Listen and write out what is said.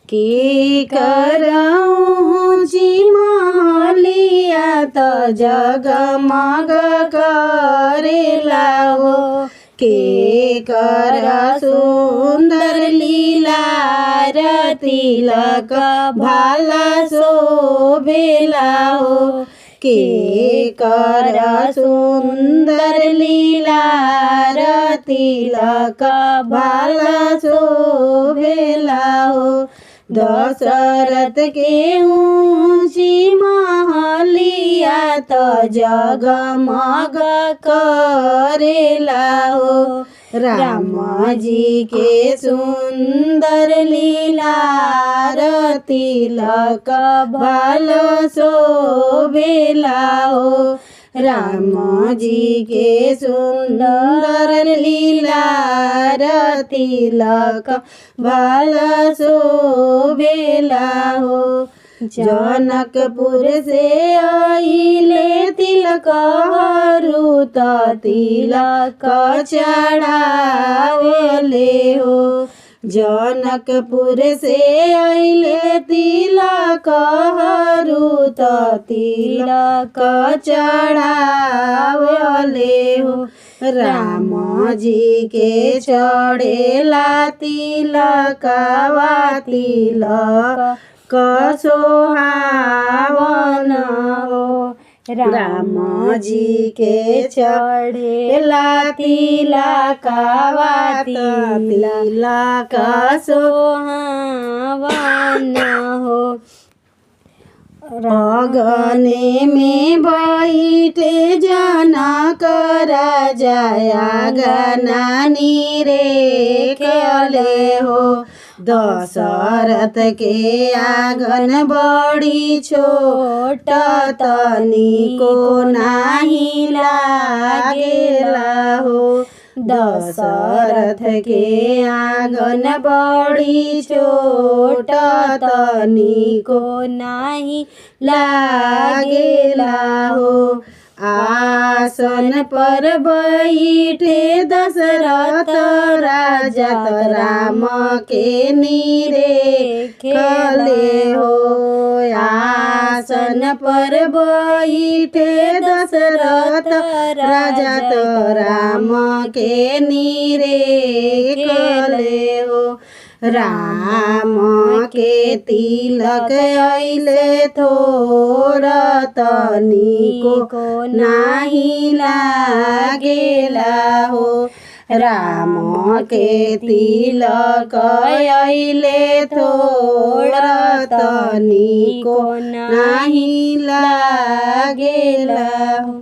के कराऊँ जी महलिया त जगमग करेला हो। के करा सुंदर लीला तिलक भाला शोभेला हो। के करा सुंदर लीला तिलक भाला शोभेला हो। दशरथ के ऊँची महलिया त जगमग करेला हो। राम जी के सुंदर लीला तिलक भाला शोभेला हो। राम जी के सुंदर लीला तिलक भाला शोभेला हो। जनकपुर से आइले तिलक हरू त तिलक चढ़ावले हो। जनकपुर से आइले तिलक हरू त तिलक चढ़ावले हो। राम जी के चढ़ेला तिलकवा तिलक सोहावन हो। राम जी के चढ़ेला तिलकवा तिलक सोहावन हो। अगने में बैठे जनक राजा गनानी रे खेले हो। दशरथ के आंगन बड़ी छोट तनिको नाही लागेला हो। दशरथ के आंगन बड़ी छोट तनिको नाही लागेला हो। आसन पर बैठे दशरथ राजा त राम के निरेखले हो। आसन पर बैठे दशरथ राजा त राम के निरेखले हो। राम के तिलक अइले थोर तनिको नाही लागेला हो। राम के तिलक अइले थोर तनिको नाही लागेला हो।